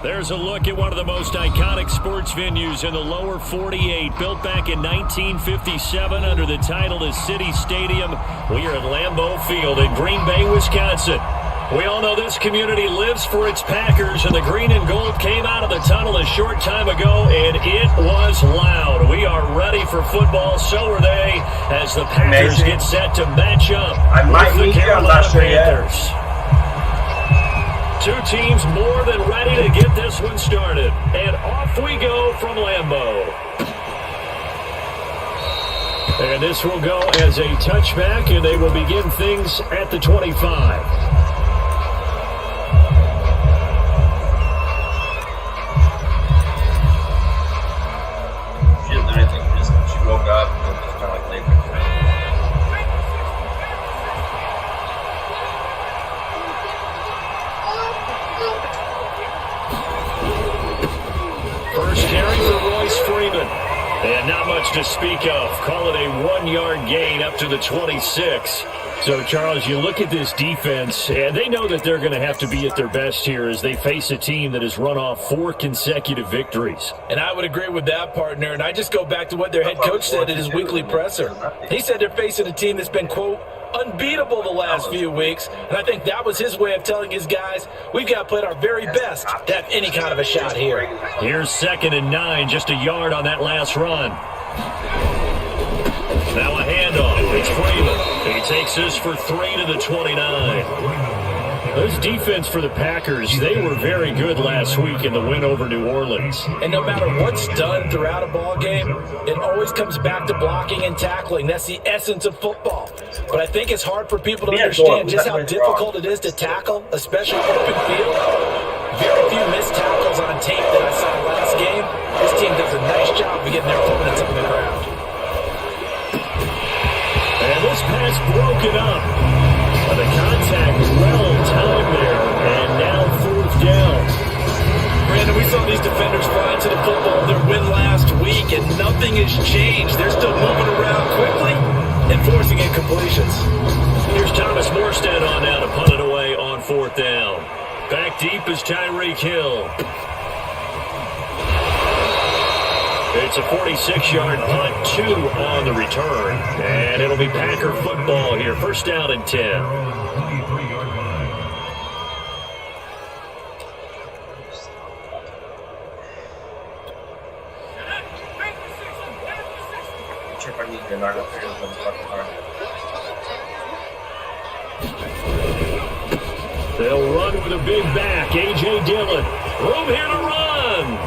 There's a look at one of the most iconic sports venues in the lower 48, built back in 1957 under the title of City Stadium. We are at Lambeau Field in Green Bay, Wisconsin. We all know this community lives for its Packers, and the green and gold came out of the tunnel a short time ago, and it was loud. We are ready for football, so are they, as the Packers get set to match up with the Carolina Panthers. Two teams more than ready to get this one started. And off we go from Lambeau. And this will go as a touchback, and they will begin things at the 25. And not much to speak of. Call it a 1-yard gain up to the 26. So, Charles, you look at this defense, and they know that they're going to have to be at their best here as they face a team that has run off 4 consecutive victories. And I would agree with that, partner. And I just go back to what their head coach said at his weekly presser. He said they're facing a team that's been, quote, unbeatable the last few weeks. And I think that was his way of telling his guys, we've got to put our very best to have any kind of a shot here. Here's 2nd and 9, just a yard on that last run. Now a handoff. It's Freeman. He takes this for 3 to the 29. This defense for the Packers, they were very good last week in the win over New Orleans. And no matter what's done throughout a ball game, it always comes back to blocking and tackling. That's the essence of football. But I think it's hard for people to understand just how difficult it is to tackle, especially open field. Very few missed tackles on tape that I saw last game. This team does a nice job of getting their opponents on the ground. And this pass broken up. The contact well timed there, and now 4th down. Brandon, we saw these defenders fly to the football their win last week, and nothing has changed. They're still moving around quickly and forcing incompletions. Here's Thomas Morstead on now to punt it away on 4th down. Back deep is Tyreek Hill. It's a 46-yard punt, 2 on the return. And it'll be Packer football here. 1st down and 10. They'll run with a big back. A.J. Dillon. Room here to run.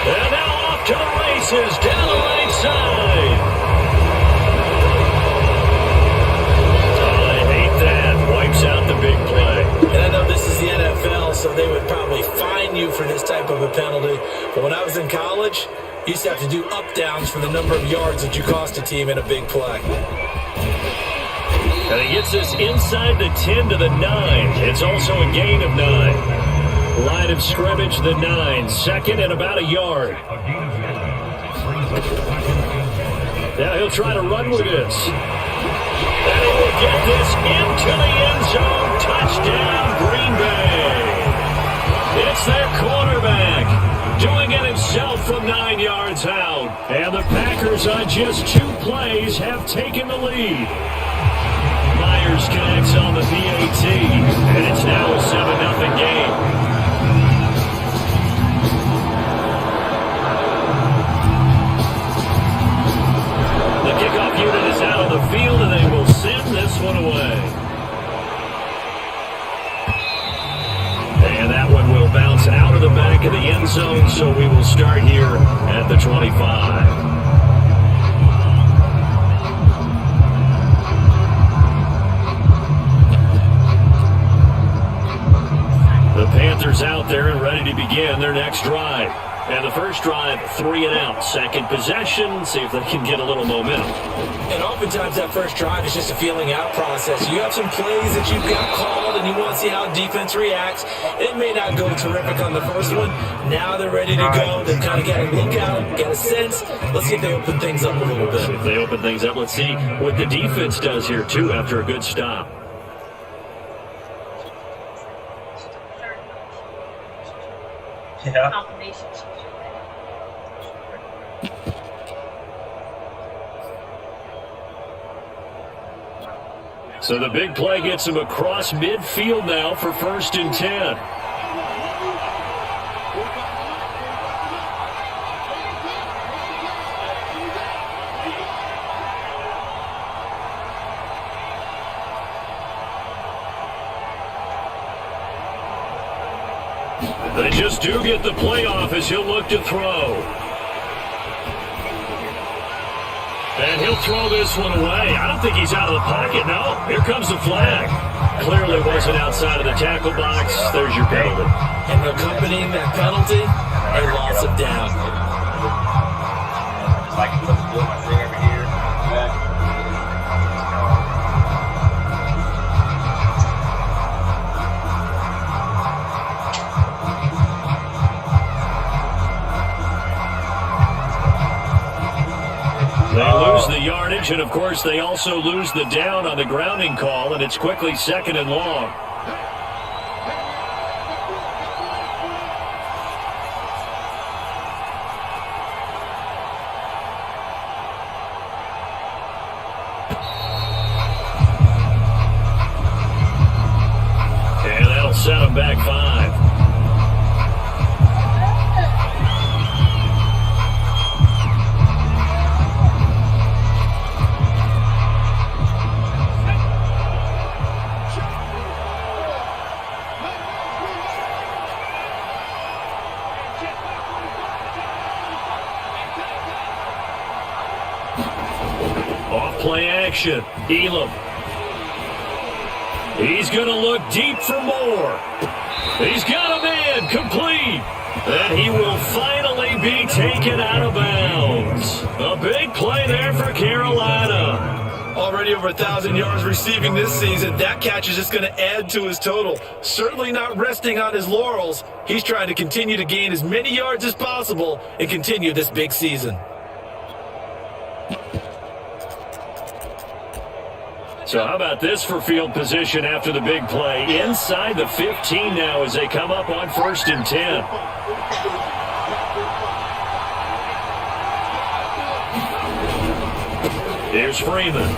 And now off to the races, down the right side. Oh, I hate that. Wipes out the big play. And I know this is the NFL, so they would probably fine you for this type of a penalty. But when I was in college, you used to have to do up-downs for the number of yards that you cost a team in a big play. And he gets us inside the 10 to the 9. It's also a gain of 9. Line of scrimmage, the 9. 2nd and about a yard. Now he'll try to run with this. And he will get this into the end zone. Touchdown, Green Bay. It's their quarterback doing it himself from 9 yards out. And the Packers on just 2 plays have taken the lead. Myers connects on the PAT, and it's now a 7-0 game. The kickoff unit is out on the field, and they will send this one away. And that one will bounce out of the back of the end zone, so we will start here at the 25. The Panthers out there and ready to begin their next drive. And the first drive, 3 and out. Second possession, see if they can get a little momentum. And oftentimes that first drive is just a feeling out process. You have some plays that you've got called and you want to see how defense reacts. It may not go terrific on the first one. Now they're ready to go. They've kind of got a look out, got a sense. Let's see if they open things up a little bit. If they open things up, let's see what the defense does here, too, after a good stop. Yeah. So the big play gets him across midfield now for 1st and 10. They just do get the playoff as he'll look to throw. And he'll throw this one away. I don't think he's out of the pocket, no. Here comes the flag. Clearly wasn't outside of the tackle box. There's your penalty. And accompanying that penalty, a loss of down. Like put my thing over here. They lose the yardage, and of course they also lose the down on the grounding call, and it's quickly 2nd and long. And that'll set them back 5. Play action. Elam. He's going to look deep for more. He's got a man complete. And he will finally be taken out of bounds. A big play there for Carolina. Already over 1,000 yards receiving this season. That catch is just going to add to his total. Certainly not resting on his laurels. He's trying to continue to gain as many yards as possible and continue this big season. So how about this for field position after the big play? Inside the 15 now as they come up on 1st and 10. Here's Freeman.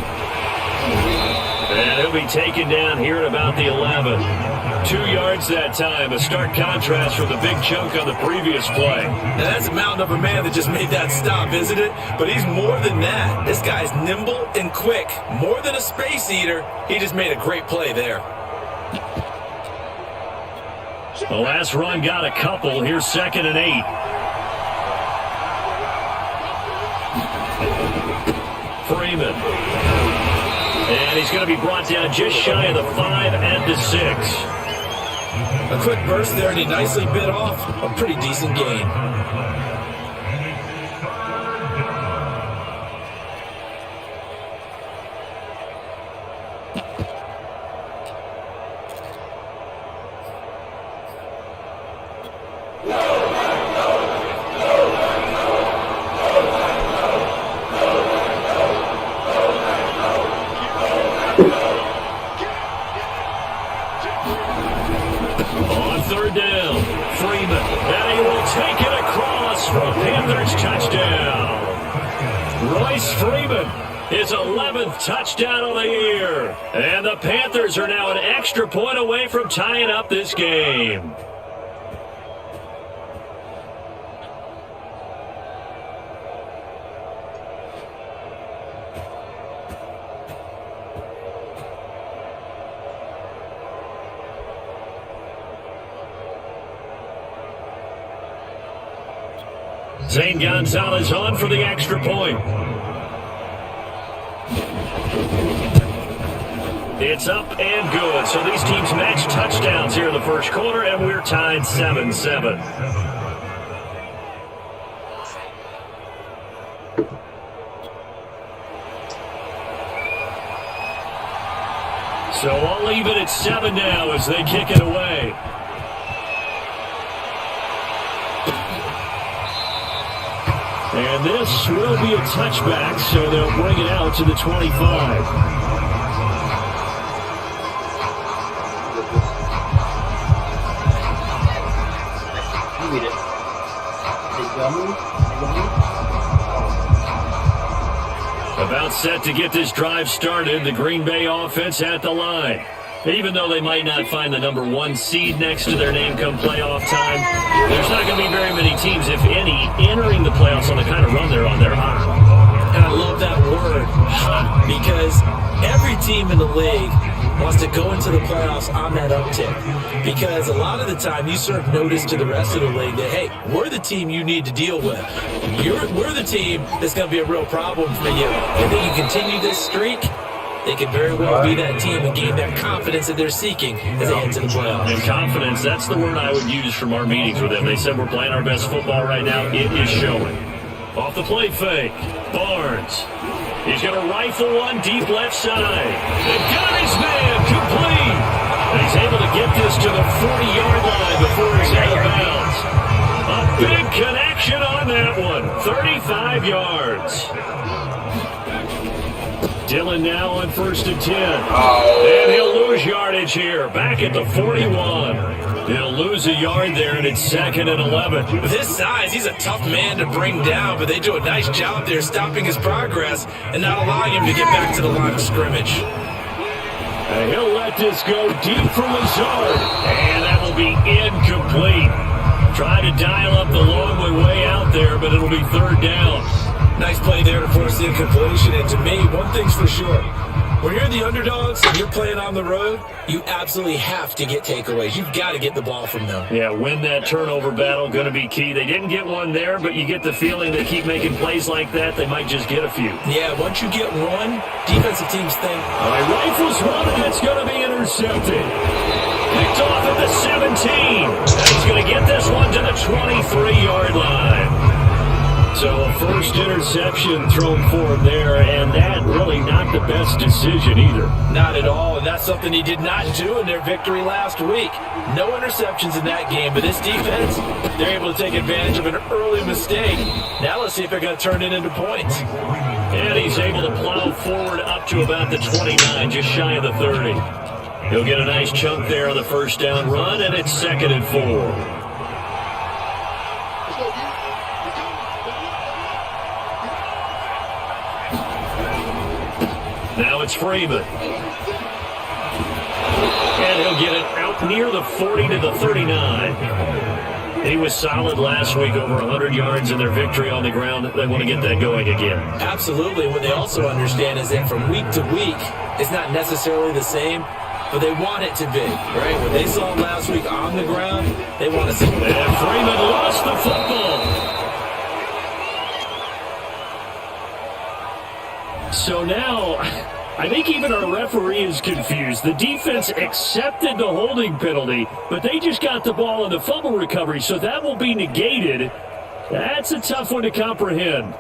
And he'll be taken down here at about the 11. 2 yards that time. A stark contrast from the big chunk on the previous play. Now that's a mountain of a man that just made that stop, isn't it? But he's more than that. This guy's nimble and quick. More than a space eater. He just made a great play there. The last run got a couple. Here's 2nd and 8. Freeman. And he's going to be brought down just shy of the 5 at the 6. A quick burst there, and he nicely bit off a pretty decent gain. His 11th touchdown of the year. And the Panthers are now an extra point away from tying up this game. Zane Gonzalez on for the extra point. It's up and good. So these teams match touchdowns here in the first quarter, and we're tied 7-7. So all even at 7 now as they kick it away. And this will be a touchback, so they'll bring it out to the 25. Read it. About set to get this drive started, the Green Bay offense at the line. Even though they might not find the number 1 seed next to their name come playoff time, there's not going to be very many teams, if any, entering the playoffs on the kind of run they're on. They're hot. And I love that word, hot, because every team in the league wants to go into the playoffs on that uptick. Because a lot of the time you serve notice to the rest of the league that, hey, we're the team you need to deal with. We're the team that's going to be a real problem for you. If they can continue this streak, they could very well be that team and gain that confidence that they're seeking as they head to the playoffs. And confidence, that's the word I would use from our meetings with them. They said we're playing our best football right now. It is showing. Off the play fake, Barnes. He's going to rifle one deep left side. And got his man complete. And he's able to get this to the 40-yard line before he's out of bounds. A big connection on that one. 35 yards. Dillon now on 1st and 10. And he'll lose yardage here. Back at the 41. He'll lose a yard there, and it's 2nd and 11. With his size, he's a tough man to bring down, but they do a nice job there stopping his progress and not allowing him to get back to the line of scrimmage. And he'll let this go deep for Lazard. And that will be incomplete. Try to dial up the long way out there, but it'll be 3rd down. Nice play there to force the incompletion. And to me, one thing's for sure. When you're the underdogs and you're playing on the road, you absolutely have to get takeaways. You've got to get the ball from them. Yeah, win that turnover battle, going to be key. They didn't get one there, but you get the feeling they keep making plays like that, they might just get a few. Yeah, once you get one, defensive teams think, all right, rifles one, and it's going to be intercepted. Picked off at the 17. And he's going to get this one to the 23-yard line. So a first interception thrown for him there, and that really not the best decision either. Not at all, and that's something he did not do in their victory last week. No interceptions in that game, but this defense, they're able to take advantage of an early mistake. Now let's see if they're going to turn it into points. And he's able to plow forward up to about the 29, just shy of the 30. He'll get a nice chunk there on the first down run, and it's 2nd and 4. Now it's Freeman. And he'll get it out near the 40 to the 39. He was solid last week, over 100 yards in their victory on the ground. They want to get that going again. Absolutely. What they also understand is that from week to week, it's not necessarily the same, but they want it to be, right? What they saw last week on the ground, they want to see it. And Freeman lost the football. So now, I think even our referee is confused. The defense accepted the holding penalty, but they just got the ball in the fumble recovery, so that will be negated. That's a tough one to comprehend.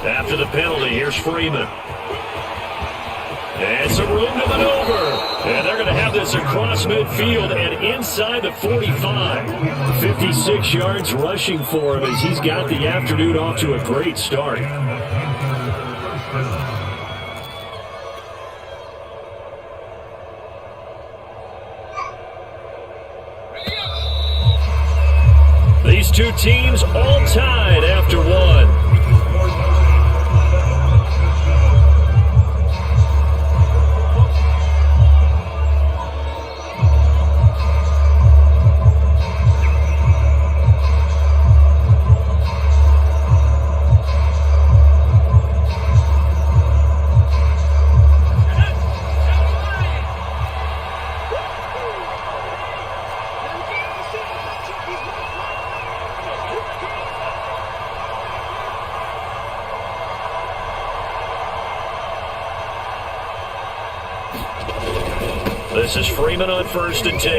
After the penalty, here's Freeman. And some room to maneuver. And they're going to have this across midfield and inside the 45. 56 yards rushing for him as he's got the afternoon off to a great start. These two teams all tied after one. This is Freeman on 1st and 10.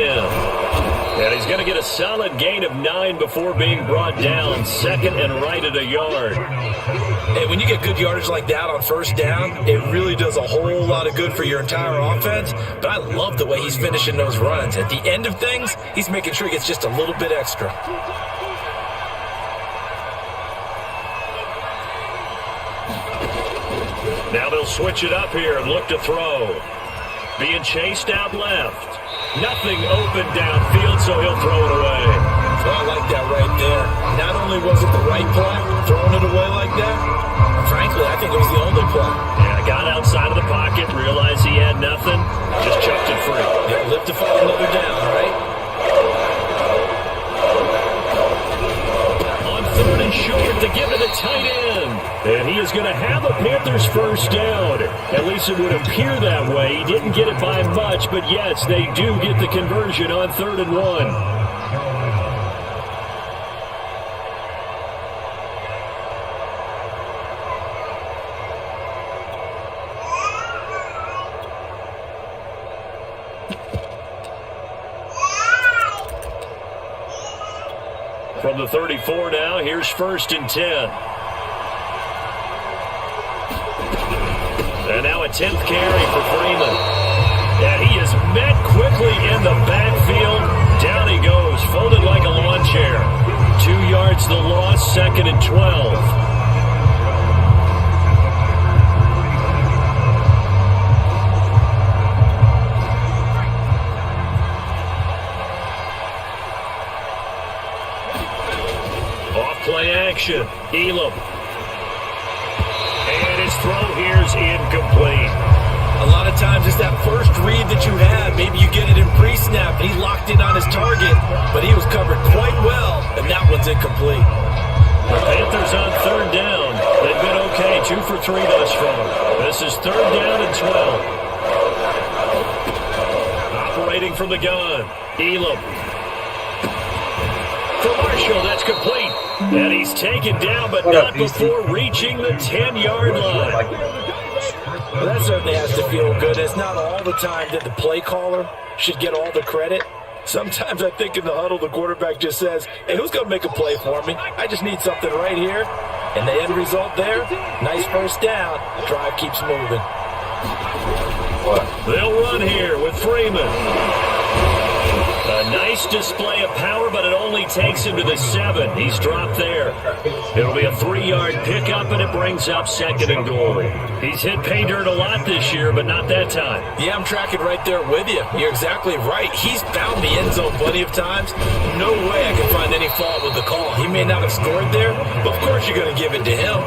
And he's going to get a solid gain of 9 before being brought down. Second and right at a yard. Hey, when you get good yardage like that on first down, it really does a whole lot of good for your entire offense. But I love the way he's finishing those runs. At the end of things, he's making sure he gets just a little bit extra. Now they'll switch it up here and look to throw. Being chased out left. Nothing open downfield, so he'll throw it away. Oh, I like that right there. Not only was it the right play, throwing it away like that, frankly, I think it was the only play. Yeah, got outside of the pocket, realized he had nothing, just chucked it free. Yeah, live to fight another down, right? On third and short to give it a tight end. And he is going to have a Panthers first down. At least it would appear that way. He didn't get it by much, but yes, they do get the conversion on 3rd and 1. From the 34 now, here's 1st and 10. And now a 10th carry for Freeman. And he is met quickly in the backfield. Down he goes, folded like a lawn chair. 2 yards the loss, 2nd and 12. Off-play action, Elam. And his throw here's incomplete. A lot of times it's that first read that you have. Maybe you get it in pre-snap, and he locked in on his target, but he was covered quite well, and that one's incomplete. The Panthers on 3rd down. They've been okay, 2 for 3 thus far. This is 3rd down and 12. Operating from the gun, Elam. For Marshall, that's complete. And he's taken down, but not before reaching the 10-yard line. Well, that certainly has to feel good. It's not all the time that the play caller should get all the credit. Sometimes I think in the huddle, the quarterback just says, hey, who's going to make a play for me? I just need something right here. And the end result there, nice first down. Drive keeps moving. They'll run here with Freeman. A nice display of power, but it only takes him to the 7. He's dropped there. It'll be a 3-yard pickup, and it brings up 2nd and goal. He's hit pay dirt a lot this year, but not that time. Yeah, I'm tracking right there with you. You're exactly right. He's found the end zone plenty of times. No way I can find any fault with the call. He may not have scored there, but of course you're going to give it to him.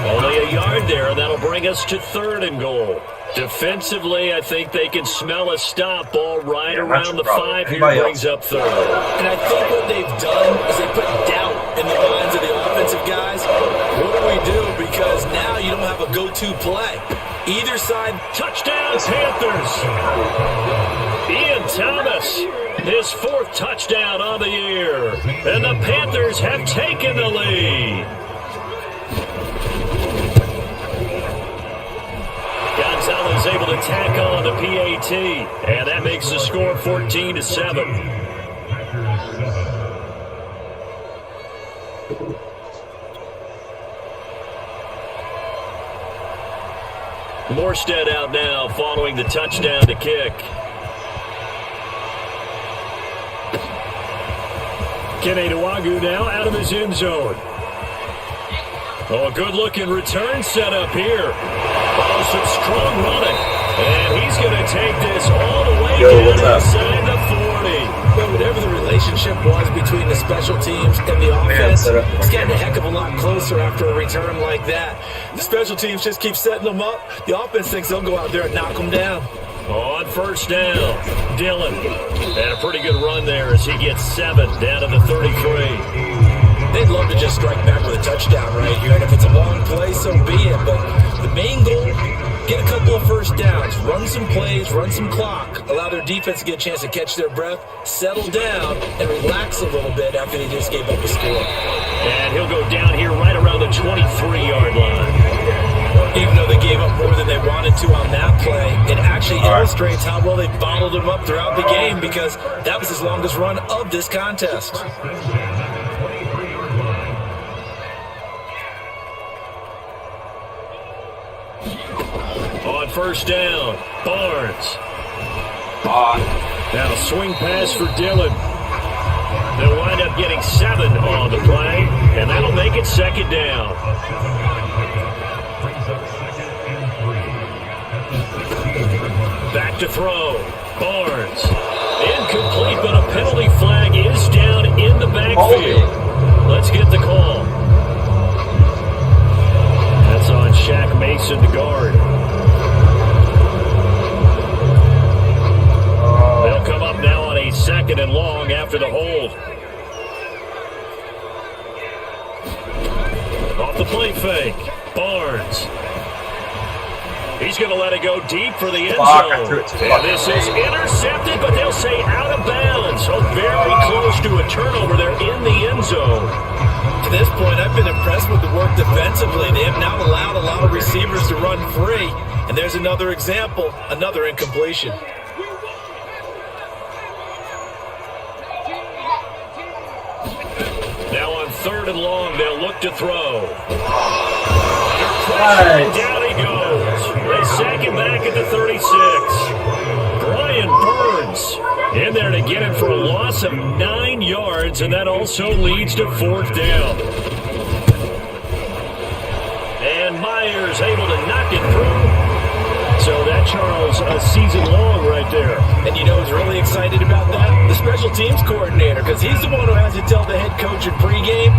Only a yard there, and that'll bring us to 3rd and goal. Defensively, I think they can smell a stop ball right around the 5 here, brings up 3rd. And I think what they've done is they put doubt in the minds of the offensive guys. What do we do? Because now you don't have a go-to play. Either side, touchdown Panthers. Ian Thomas, his 4th touchdown on the year. And the Panthers have taken the lead. Gonzalez able to tack on the PAT, and that makes the score 14-7. Morstead out now following the touchdown to kick. Kene Nwangwu now out of his end zone. Oh, a good-looking return set up here. Oh, some strong running. And he's going to take this all the way down inside the 40. But whatever the relationship was between the special teams and the offense, it's getting a heck of a lot closer after a return like that. The special teams just keep setting them up. The offense thinks they'll go out there and knock them down. On first down, Dillon. And a pretty good run there as he gets 7 down to the 33. They'd love to just strike back with a touchdown right here, and if it's a long play, so be it. But the main goal, get a couple of first downs, run some plays, run some clock, allow their defense to get a chance to catch their breath, settle down, and relax a little bit after they just gave up a score. And he'll go down here right around the 23-yard line. Even though they gave up more than they wanted to on that play, it actually illustrates how well they bottled them up throughout the game because that was his longest run of this contest. On first down, Barnes. Now swing pass for Dillon. They'll wind up getting 7 on the play, and that'll make it second down. Back to throw. Barnes. Incomplete, but a penalty flag is down in the backfield. Let's get the call. That's on Shaq Mason, the guard. They'll come up now on a 2nd and long after the hold. Off the play fake. Barnes. He's going to let it go deep for the end zone. And this is intercepted, but they'll say out of bounds. So very close to a turnover there in the end zone. To this point, I've been impressed with the work defensively. They have now allowed a lot of receivers to run free. And there's another example, another incompletion. Now on 3rd and long, they'll look to throw. Down he goes. They sack him back at the 36. Brian Burns in there to get him for a loss of 9 yards, and that also leads to 4th down. And Myers able to knock it through. So that, Charles, a season long right there. And you know who's really excited about that? The special teams coordinator, because he's the one who has to tell the head coach in pregame,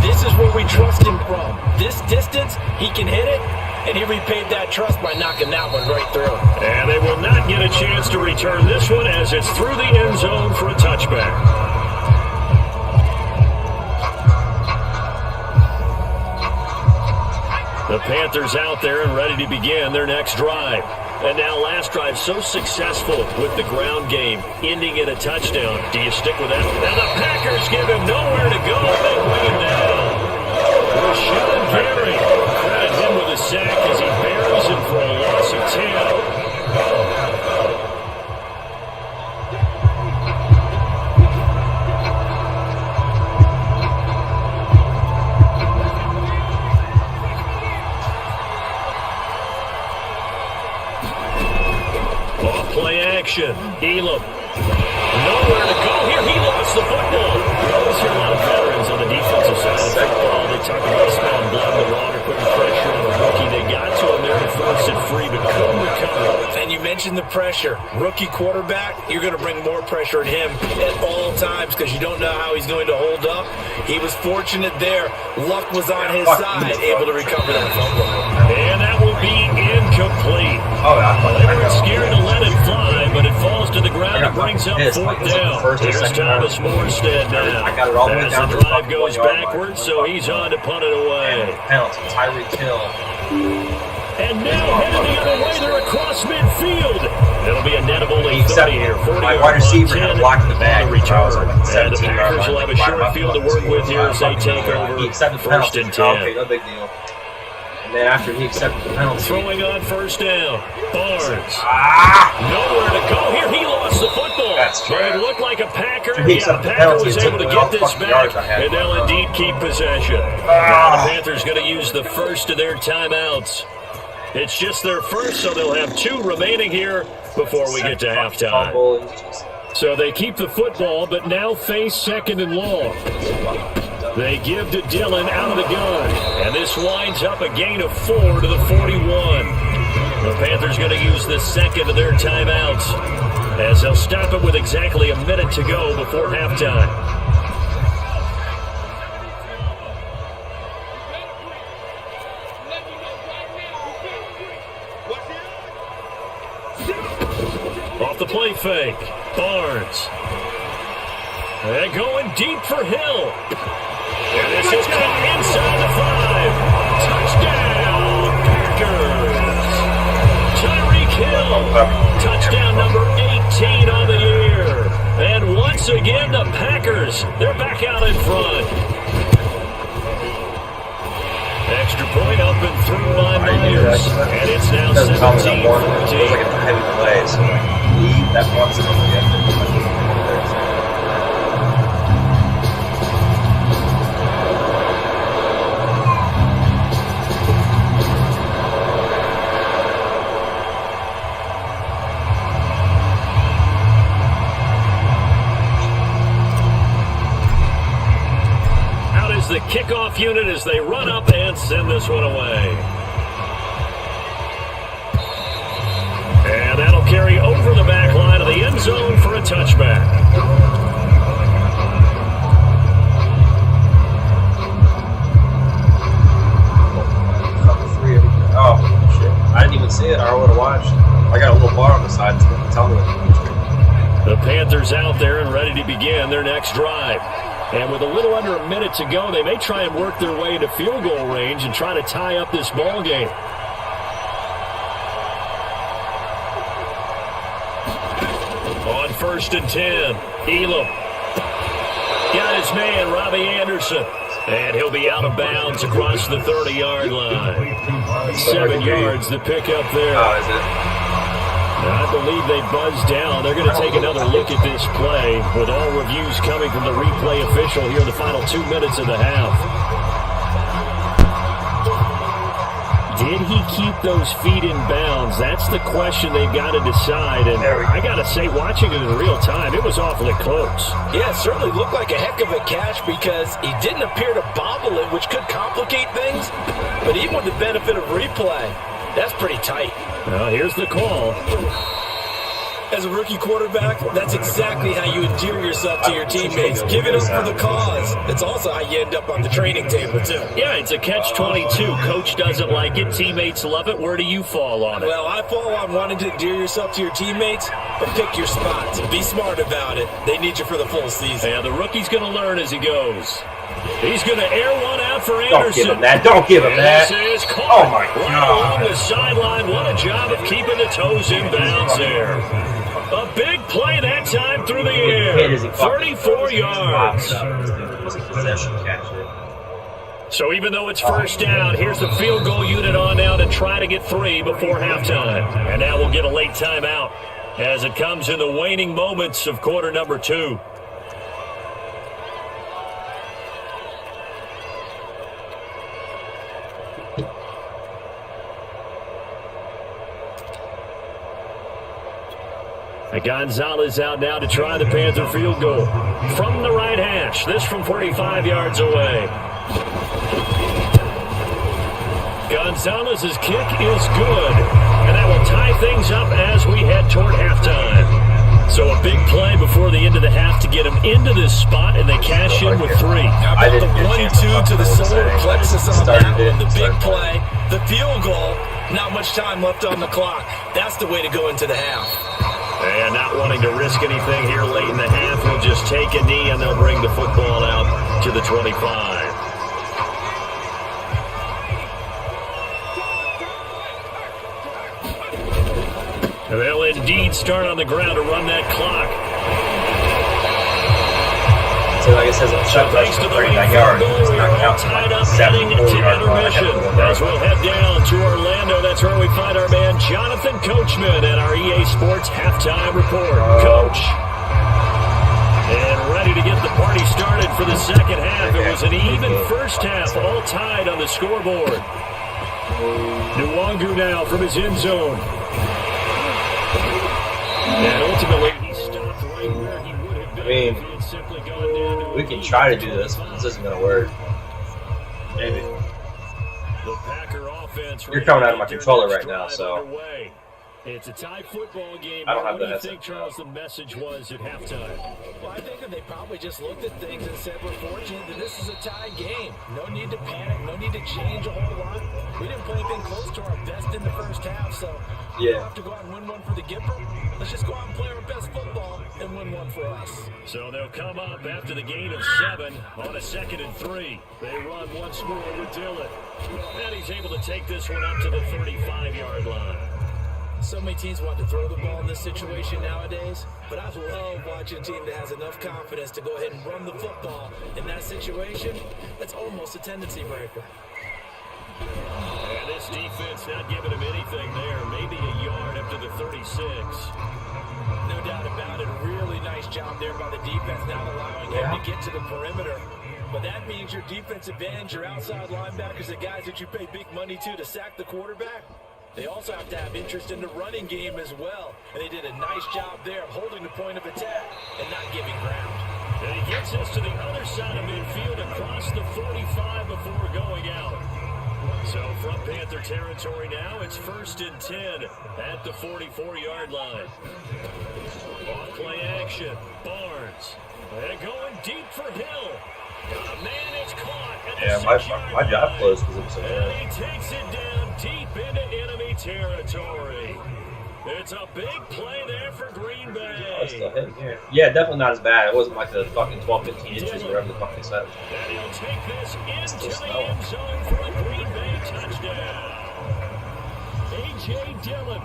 this is where we trust him from. This distance, he can hit it, and he repaid that trust by knocking that one right through. And they will not get a chance to return this one as it's through the end zone for a touchback. The Panthers out there and ready to begin their next drive. And now last drive so successful with the ground game, ending in a touchdown. Do you stick with that? Now the Packers give him nowhere to go. They weigh him down. Rashawn Gary credits him with a sack as he buries him for a loss of 10. Play action. Elam. Nowhere to go here. He lost the football. You see a lot of veterans on the defensive side of football. They talk about smelling blood in the water, putting pressure on the rookie. They got to him there at first and free, but couldn't recover. And you mentioned the pressure. Rookie quarterback, you're going to bring more pressure at him at all times because you don't know how he's going to hold up. He was fortunate there. Luck was on his side, able to recover that fumble. And that will be incomplete. They were scared to let it fly, but it falls to the ground and brings up 4th down. Here's Thomas Morstead now. As the drive goes backwards, so he's on to punt it away. Penalty, Tyreek Hill. And now headed the other way, they're across midfield. It'll be a net of only 30 here. 40 my wide receiver had blocked the bag. Return. And the Packers will have a short field to work with here as they take over He accepted the 1st penalty. and 10. Okay, no big deal. And then after he accepted the penalty. Throwing on 1st down. Barnes. Nowhere to go here. He lost the football. But it looked like a Packer. Yeah, Packer was able to get this back. And they'll indeed keep possession. Now the Panthers going to use the first of their timeouts. It's just their first, so they'll have 2 remaining here before we get to halftime. So they keep the football, but now face 2nd and long. They give to Dillon out of the gun. And this winds up a gain of 4 to the 41. The Panthers going to use the 2nd of their timeouts as they'll stop it with exactly a minute to go before halftime. Off the play fake. Barnes. And going deep for Hill. And this is caught inside the 5. Touchdown, Packers. Tyreek Hill. Touchdown number 18 on the year. And once again, the Packers, they're back out in front. extra point up and through by Myers. And it's now 17-14. It was like a heavy delay, so leave that once and then The kickoff unit as they run up and send this one away. And that'll carry over the back line of the end zone for a touchback. Oh, shit. I didn't even see it. I would have watched. I got a little bar on the side to tell me what the Panthers out there and ready to begin their next drive. And with a little under a minute to go, they may try and work their way into field goal range and try to tie up this ball game. On 1st and 10, Elam. Got his man, Robbie Anderson. And he'll be out of bounds across the 30-yard line. 7 yards, the pickup there. Oh, is it? I believe they buzzed down. They're going to take another look at this play with all reviews coming from the replay official here in the final 2 minutes of the half. Did he keep those feet in bounds? That's the question they've got to decide. And I got to say, watching it in real time, it was awfully close. Yeah, it certainly looked like a heck of a catch because he didn't appear to bobble it, which could complicate things. But even with the benefit of replay, that's pretty tight. Well, here's the call. As a rookie quarterback, that's exactly how you endear yourself to your teammates. Give it up for the cause. It's also how you end up on the training table, too. Yeah, it's a catch-22. Coach doesn't like it. Teammates love it. Where do you fall on it? Well, I fall on wanting to endear yourself to your teammates, but pick your spots. Be smart about it. They need you for the full season. Yeah, the rookie's going to learn as he goes. He's going to air one out for Anderson. Don't give him that. Don't give him that. This is caught. Oh, my right God. along the sideline. What a job of keeping the toes in bounds there. A big play that time through the air. 34 yards. So even though it's first down, here's the field goal unit on now to try to get 3 before halftime. And now we'll get a late timeout as it comes in the waning moments of quarter number 2. Gonzalez out now to try the Panther field goal. From the right hash, this from 45 yards away. Gonzalez's kick is good, and that will tie things up as we head toward halftime. So a big play before the end of the half to get him into this spot, and they cash in with 3. How about the 1-2 to the solar plexus on that one? The big play, the field goal, not much time left on the clock. That's the way to go into the half. And not wanting to risk anything here late in the half, we'll just take a knee and they'll bring the football out to the 25. And they'll indeed start on the ground to run that clock. So like it says, Thanks to the late field goal, we are all tied up heading to intermission. As we'll head down to Orlando, that's where we find our man Jonathan Coachman at our EA Sports Halftime Report. Coach. And ready to get the party started for the second half. It was an even first half, all tied on the scoreboard. Nwangu now from his end zone. And ultimately, he stopped right where he would have been if he had simply gone down to we can try to do this, but this isn't going to work. Maybe. The Packer offense. You're coming out of my controller right now, so. Underway. It's a tie football game. I don't have what do the you think, headset. Charles, the message was at halftime? Well, I think that they probably just looked at things and said, we're fortunate that this is a tied game. No need to panic. No need to change a whole lot. We didn't play anything close to our best in the first half, so we don't have to go out and win one for the Gipper. Let's just go out and play our best football and win one for us. So they'll come up after the gain of 7 on a 2nd and 3. They run once more with Dillon. And he's able to take this one up to the 35-yard line. So many teams want to throw the ball in this situation nowadays, but I love watching a team that has enough confidence to go ahead and run the football in that situation. That's almost a tendency breaker. And this defense not giving him anything there. Maybe a yard up to the 36. No doubt about it. Really nice job there by the defense, not allowing him to get to the perimeter. But that means your defensive ends, your outside linebackers, the guys that you pay big money to sack the quarterback, they also have to have interest in the running game as well. And they did a nice job there of holding the point of attack and not giving ground. And he gets us to the other side of midfield across the 45 before going out. So from Panther territory now, it's 1st and 10 at the 44-yard line. Off play action, Barnes. And going deep for Hill. Man, it's caught at the my job closed because it was so and he takes it down deep into enemy territory. It's a big play there for Green Bay. Yeah, definitely not as bad. It wasn't like the fucking 12-15 inches or whatever the fuck they said. And he'll take this into the end zone for a Green Bay touchdown. A.J. Dillon,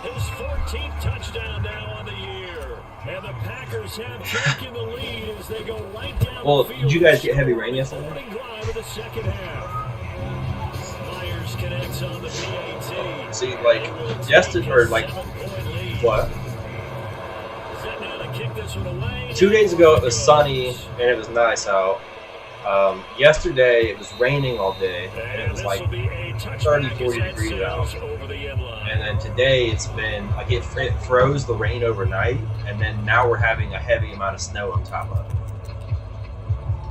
his 14th touchdown now on the year. And the Packers have taken the lead as they go right down the field. Did you guys get heavy rain yesterday? Drive of the second half. Myers connects on the PAT. See, like, yesterday, or like, what? 2 days ago it was sunny and it was nice out. Yesterday it was raining all day and it was like 30, 40 degrees out. And then today it's been, like, it froze the rain overnight, and then now we're having a heavy amount of snow on top of it.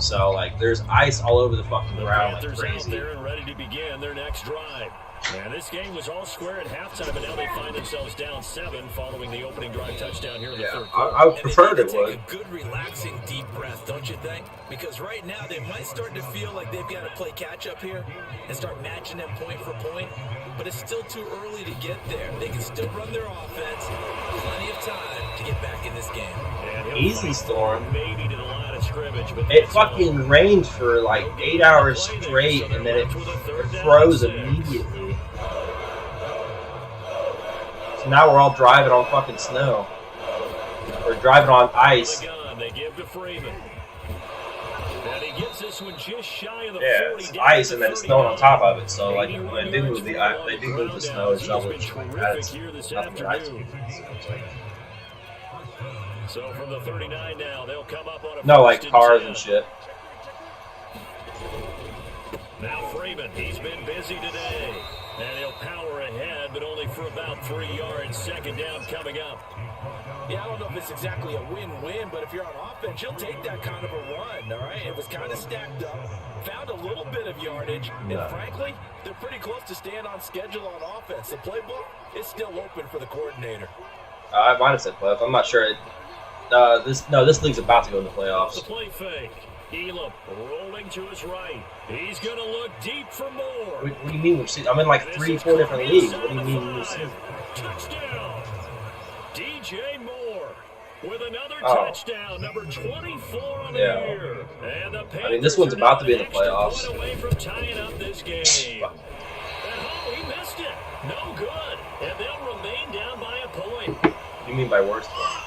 So, like, there's ice all over the fucking ground like crazy. Out there and ready to begin their next drive. And this game was all square at halftime, and now they find themselves down 7 following the opening drive touchdown here in the third quarter. I would prefer it would. Take a good, relaxing, deep breath, don't you think? Because right now they might start to feel like they've got to play catch-up here and start matching them point for point. But it's still too early to get there. They can still run their offense. Plenty of time to get back in this game. Easy storm. Maybe to the line of scrimmage, but it fucking rained for like 8 hours straight, and then it froze immediately. So now we're all driving on fucking snow. We're driving on ice. They give to Freeman. And he gets this one just shy of the 40, it's ice and then it's snowing on top of it. So like when they do move the snow and stuff, which that's nothing right. So from the 39 now, they'll come up on a no, like cars and shit. Now Freeman, he's been busy today. And he'll power ahead, but only for about 3 yards. Second down coming up. Yeah, I don't know if it's exactly a win-win, but if you're on offense, you'll take that kind of a run, all right? It was kind of stacked up, found a little bit of yardage, and frankly, they're pretty close to staying on schedule on offense. The playbook is still open for the coordinator. I might have said playoffs. I'm not sure. This league's about to go into playoffs. The play fake. Elam rolling to his right. He's going to look deep for more. What do you mean we've seen? I'm in like 3-4 different leagues. What do you mean we've seen? Touchdown. DJ Moore with another touchdown, number 24 on the year. And the I mean, this one's about to be in the playoffs. Away from tying up this game. And he missed it. No good. And they'll remain down by a point. What do you mean by worst one?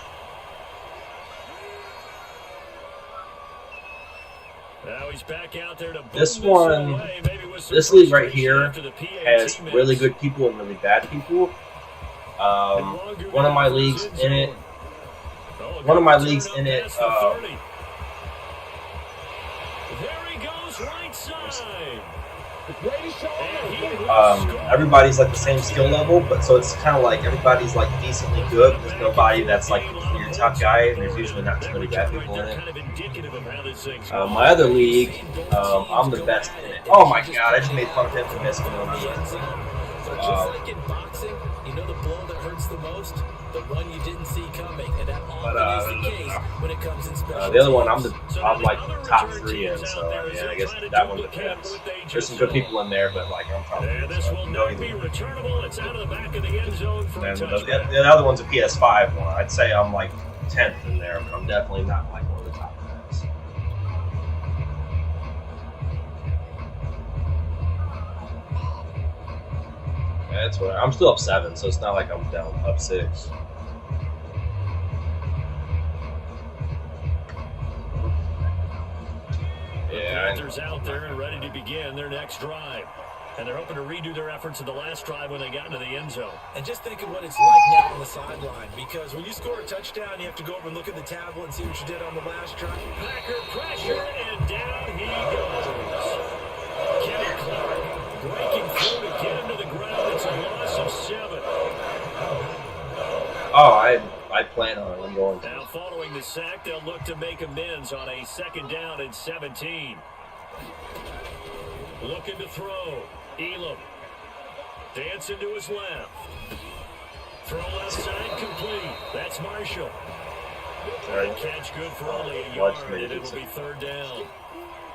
Now he's back out there to this one, this league right here has really good people and really bad people. One of my leagues in it. Everybody's like the same skill level, but so it's kind of like everybody's like decently good. There's nobody that's like your top guy, and there's usually not too many bad people in it. My other league, I'm the best in it. Oh my god, I just made fun of him for missing one. Just like in boxing, you know the blow that hurts the most? The one you didn't see coming, and that often is the case when it comes in special the other one, I'm like top 3 in, so yeah, I guess that one depends. There's some good people in there, but like I'm probably the other one's a PS5 one. I'd say I'm like 10th in there, but I'm definitely not like one of the top guys. Yeah, that's what I'm still up 7, so it's not like I'm down up 6. Yeah, Panthers out there and ready to begin their next drive. And they're hoping to redo their efforts in the last drive when they got into the end zone. And just think of what it's like now on the sideline, because when you score a touchdown, you have to go over and look at the tablet and see what you did on the last drive. Packer pressure, and down he goes. Kenny Clark breaking through to get him to the ground. It's a loss of 7. Oh, I plan on it. I'm going to. Now following the sack, they'll look to make amends on a 2nd down and 17. Looking to throw. Elam. Dancing to his left. Throw left side complete. That's Marshall. Right. Catch good for only a yard, and it'll be 3rd down.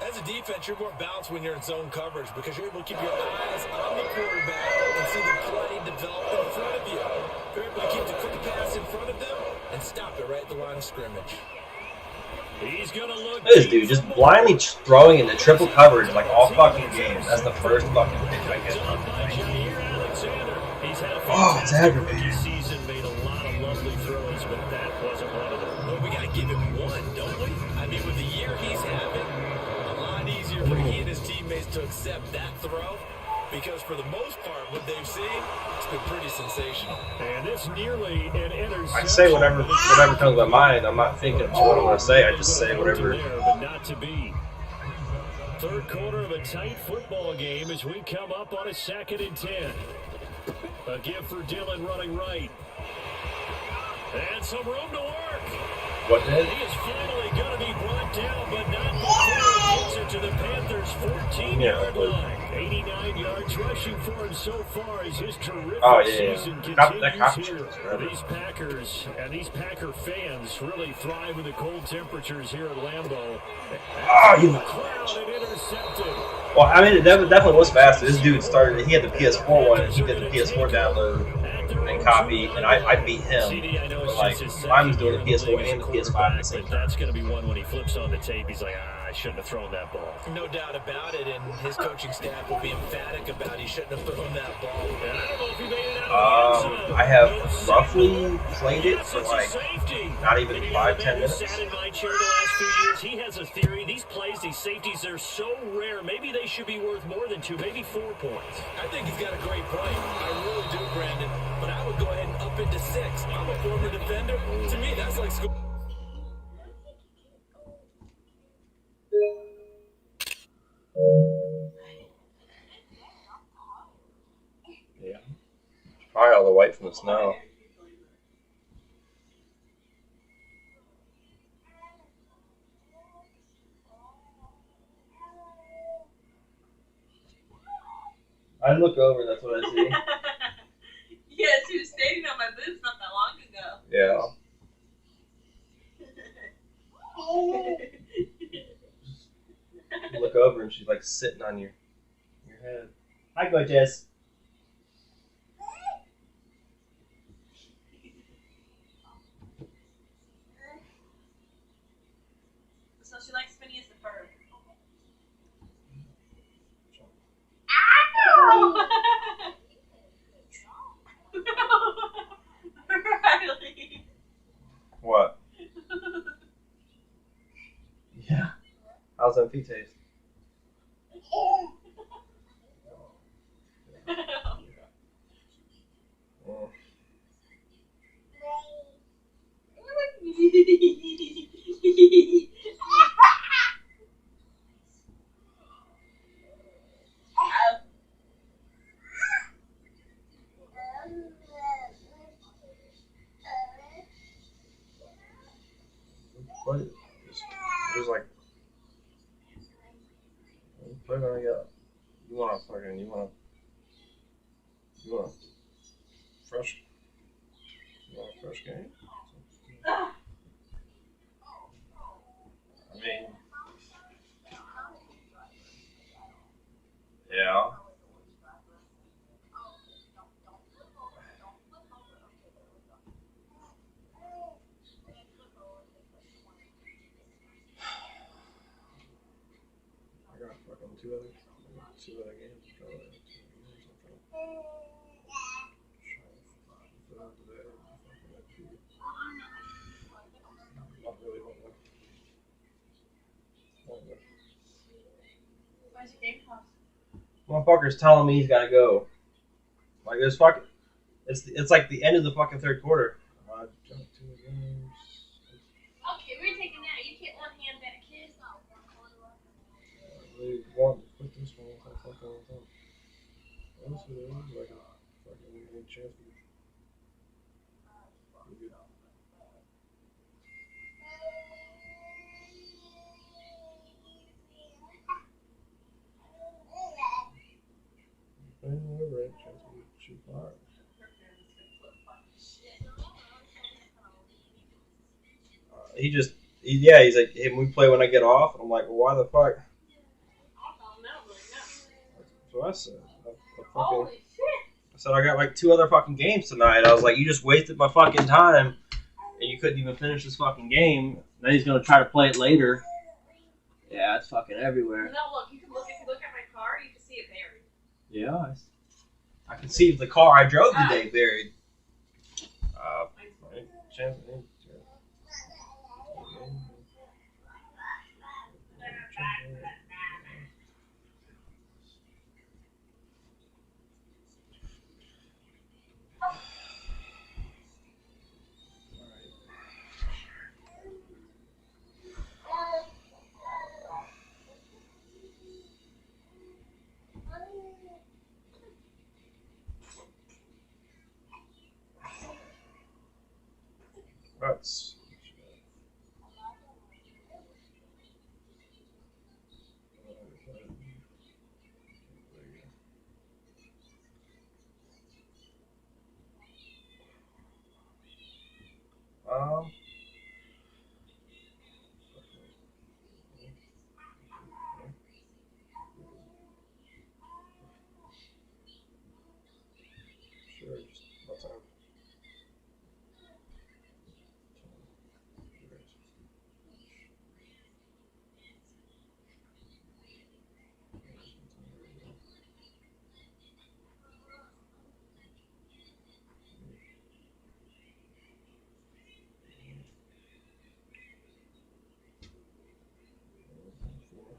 As a defense, you're more balanced when you're in zone coverage because you're able to keep your eyes on the quarterback and see the play develop in front of you. You're able to keep the quick pass in front of them and stop it right at the line of scrimmage. He's gonna look. This dude just blindly throwing into triple coverage like all fucking games. That's the first fucking pitch I get. Oh, it's aggravating. Season made a lot of lovely throws, but that wasn't one of them. Well, we gotta give him one, don't we? I mean, with the year he's having, a lot easier for he and his teammates to accept that throw. Because for the most part, what they've seen, it's been pretty sensational. And it's nearly an interception. I say whatever comes to my mind. I'm not thinking about what I'm going to say. I just say whatever. There, but not to be. 3rd quarter of a tight football game as we come up on a 2nd and 10. A give for Dillon running right. And some room to work. What did? He is finally going to be brought down, but not before he gets it to the Panthers' 14-yard line. 89 yards rushing for him so far as his terrific season continues here. These Packers and these Packer fans really thrive in the cold temperatures here at Lambeau. Crowd and intercepted. Well, I mean, it definitely was fast. This dude started, he had the PS4 one, and he did the PS4 download and copy, and I beat him. But, like, I was doing the PS4 and the PS5 at the same time. That's going to be one when he flips on the tape. He's like, I shouldn't have thrown that ball. No doubt about it, and his coaching staff will be emphatic about he shouldn't have thrown that ball. And I don't know if he made it out of the end zone. I have roughly played it for like not even 5-10 minutes. Sat in my chair the last few years. He has a theory. These plays, these safeties, they're so rare. Maybe they should be worth more than 2, maybe 4 points. I think he's got a great point. I really do, Brandon. But I would go ahead and up it to 6. I'm a former defender. To me, that's like school. Yeah. Probably all the white from the snow. I look over, that's what I see. Yes, he was standing on my boots not that long ago. Yeah. Look over and she's like sitting on your head. Hi, gorgeous. So she likes Phineas the Bird. Ow! Riley. What? Yeah. How's that feet taste? What? There's like. Put it on your. You want fresh? You want a fresh game? I mean. Yeah. Two other games. Not really Where's your game cost? Motherfucker's telling me he's got to go. Like, it's fucking... It's like the end of the fucking third quarter. Okay, we're taking that. You can't one-hand that kid. Really want to put this one on fucking on top. Also, there is like a fucking chance to he's like, hey, we play when I get off. And I'm like, well, why the fuck? So I said, I said, I got like 2 other fucking games tonight. I was like, you just wasted my fucking time, and you couldn't even finish this fucking game. Then he's gonna try to play it later. Yeah, it's fucking everywhere. No, look, if you look at my car, you can see it buried. Yeah, I can see the car I drove today buried. That's sure, just what time?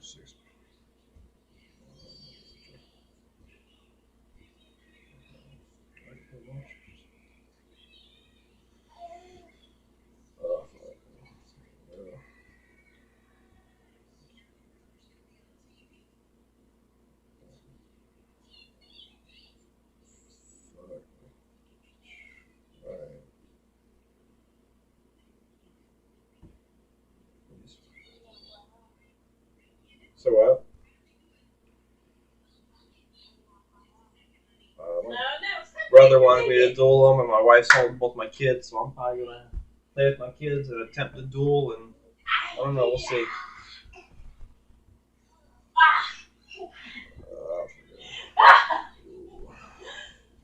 Six. So what? My brother wanted me to duel them, and my wife's holding both my kids, so I'm probably gonna play with my kids and attempt to duel, and I don't know, we'll see.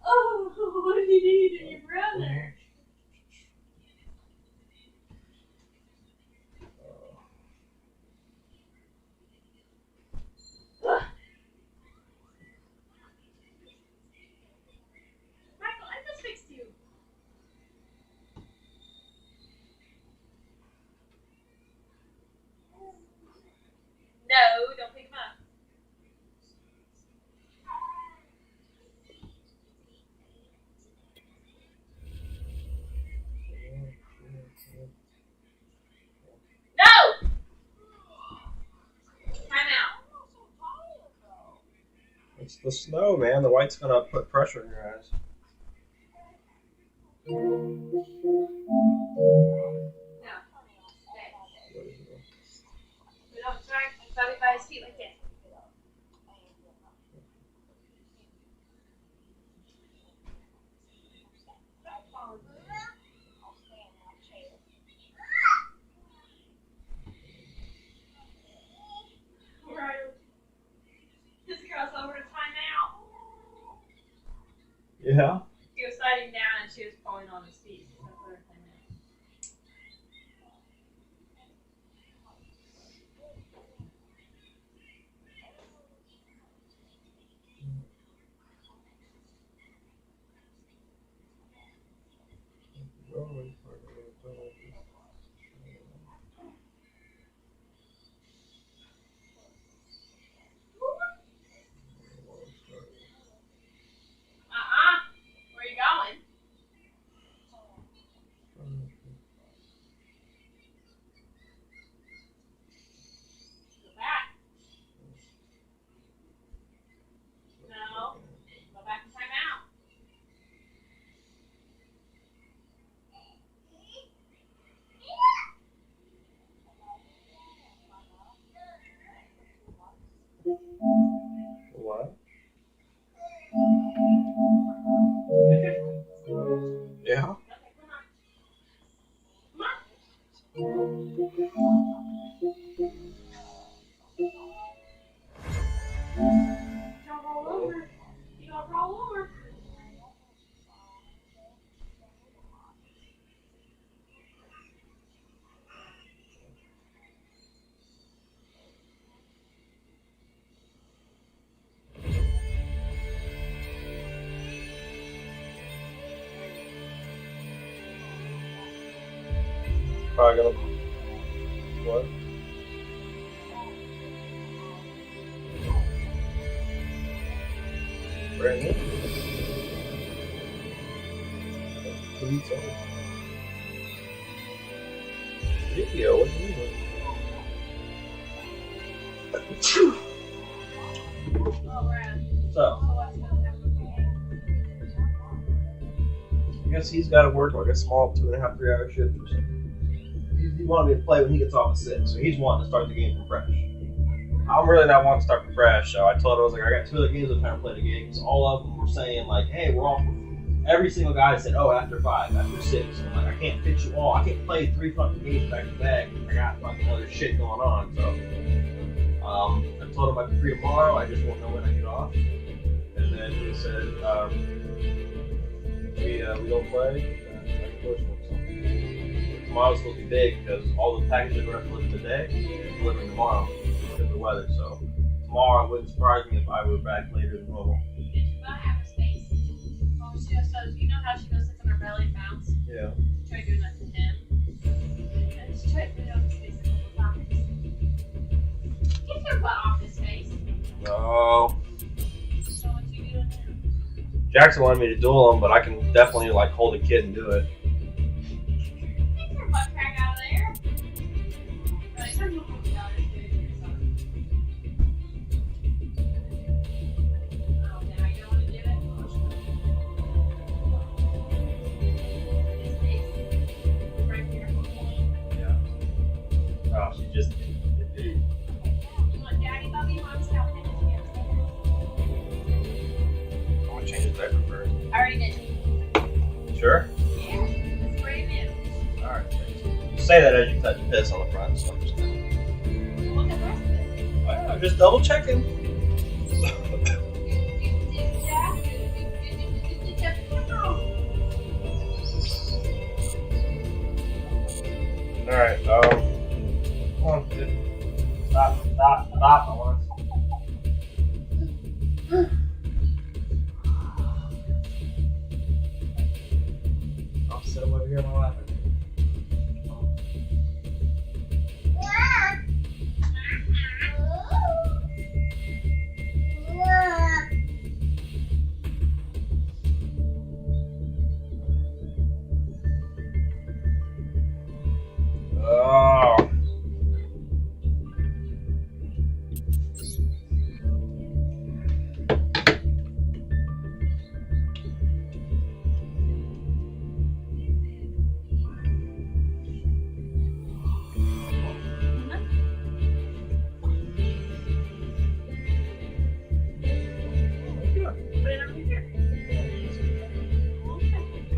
Oh, what did you do to your brother? Michael, I just fixed you. No, don't pick him up. No! Time out. It's the snow, man. The white's gonna put pressure in your eyes. No. Stay. No, try it by his feet like that. Right. This girl's over to time out. Yeah. He was sliding down and she was pulling on his feet. So that's what her time out. Don't roll over. You don't roll over. Probably gonna. What? Brand new? What are you saying? Video, what do you mean? Oh, Brad. What's up? Oh, I was gonna have a game. I guess he's got to work like a small 2.5, 3 hour shift or something. He wanted me to play when he gets off at 6, so he's wanting to start the game from fresh. I'm really not wanting to start from fresh, so I told him, I was like, I got 2 other games I'm trying to play the game, because all of them were saying, like, hey, we're all. Every single guy said, oh, after 5, after 6. I'm like, I can't fit you all. I can't play 3 fucking games back to back. I got fucking other shit going on, so. I told him I'd be free tomorrow, I just won't know when I get off. And then he said, we don't play, I can push him. Tomorrow's supposed to be big because all the packages are delivered today and delivering tomorrow because of the weather. So tomorrow it wouldn't surprise me if I were back later than normal. It's about half a space. Oh, she goes, so you know how she goes sits on her belly and bounce? Yeah. Try doing that to him. And just try to put it on his face a couple times. Get your butt off his face. No. So what you doing now? Jackson wanted me to duel him, but I can definitely like hold a kid and do it. Get your butt crack out of there. Right, turn your butt out and do it to your son. Oh, now you don't want to do it? His face. Right here. Yeah. Oh, she just. You want daddy bubby? Mom's got finish here. I'm gonna change his diaper first. I already did. Sure. Yeah, it's brand new. All right. You say that as you touch piss on the front, so I'm just. Look at the rest of it. I'm just double checking. All right. Come on, kid. Stop. I want to. I'll sit him over here in my lap. Oh.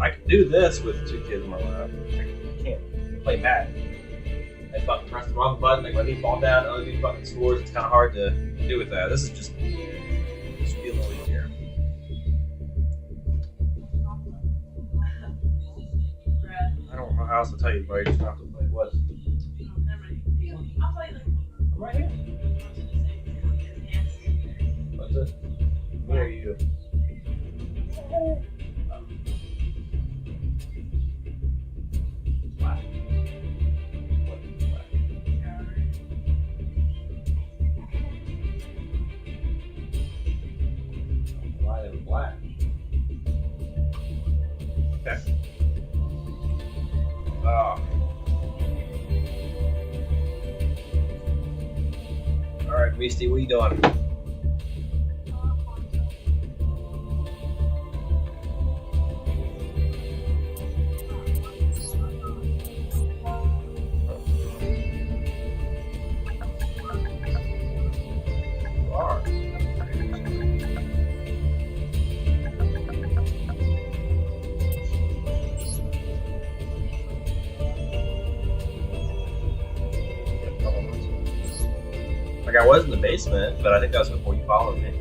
I can do this with 2 kids in my lap. I can't play Madden. I fucking press the wrong button, like my knee fall down, other dude fucking scores. It's kind of hard to do with that. This is just be a little easier. I don't know how else to tell you, buddy. Just have to play what? I'll play like. I'm right here. What's it? Where are you? Black. What is black? Why is it black? Okay. All right, Beastie, what are you doing? Like, I was in the basement, but I think that was before you followed me.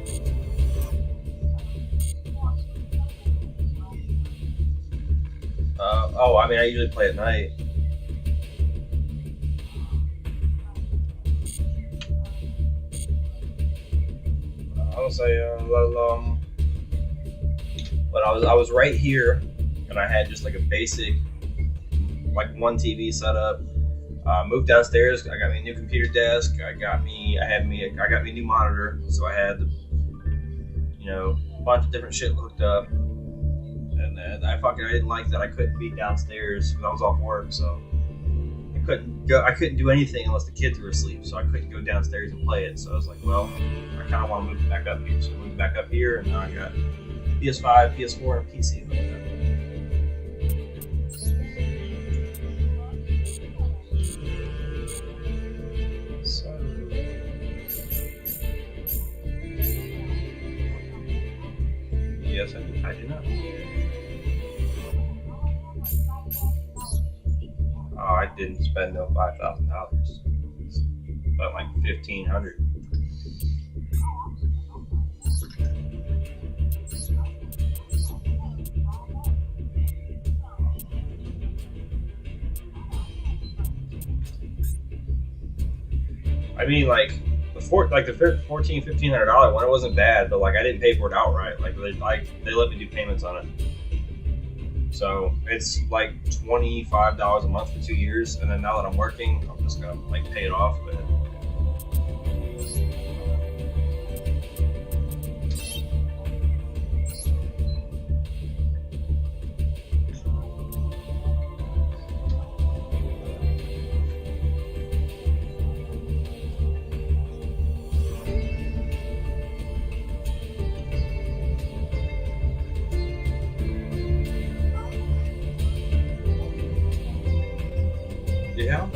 Oh, I mean, I usually play at night. I would say, but I was right here, and I had just like a basic, like one TV setup. Moved downstairs. I got me a new computer desk. I got me a new monitor. So I had, a bunch of different shit hooked up. And then I didn't like that I couldn't be downstairs because I was off work. So I couldn't do anything unless the kids were asleep. So I couldn't go downstairs and play it. So I was like, well, I kind of want to move it back up here. So I moved back up here, and now I got PS5, PS4, and a PC hooked up. Yes, I do not. Oh, I didn't spend no $5,000. But like $1,500. I mean, like the $1,500 one, it wasn't bad, but like I didn't pay for it outright. Like they let me do payments on it. So it's like $25 a month for 2 years, and then now that I'm working, I'm just gonna like pay it off. But yeah,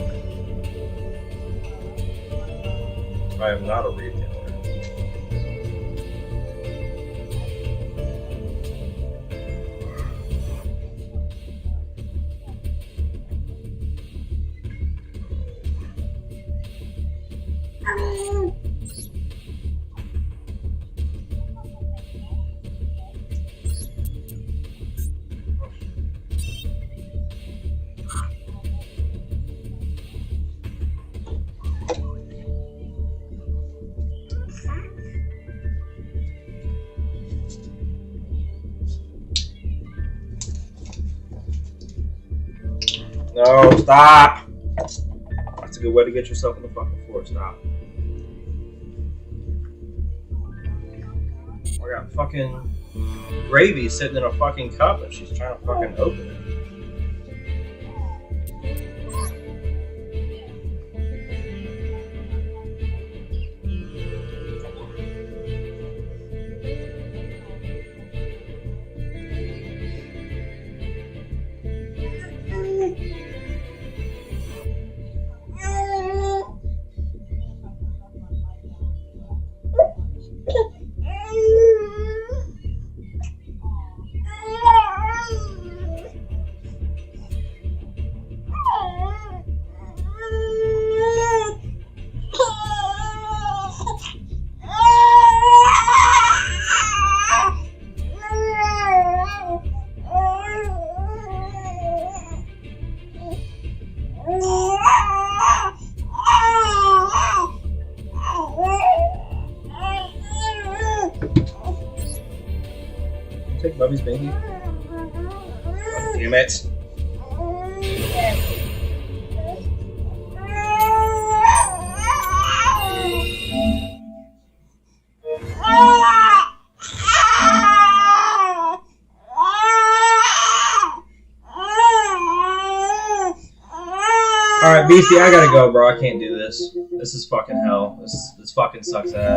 I am not a retailer. No, stop! That's a good way to get yourself on the fucking floor. Stop. I got fucking gravy sitting in a fucking cup and she's trying to fucking open it. Take Bubby's baby. Damn it. Alright, Beastie, I gotta go, bro. I can't do this. This is fucking hell. This fucking sucks ass.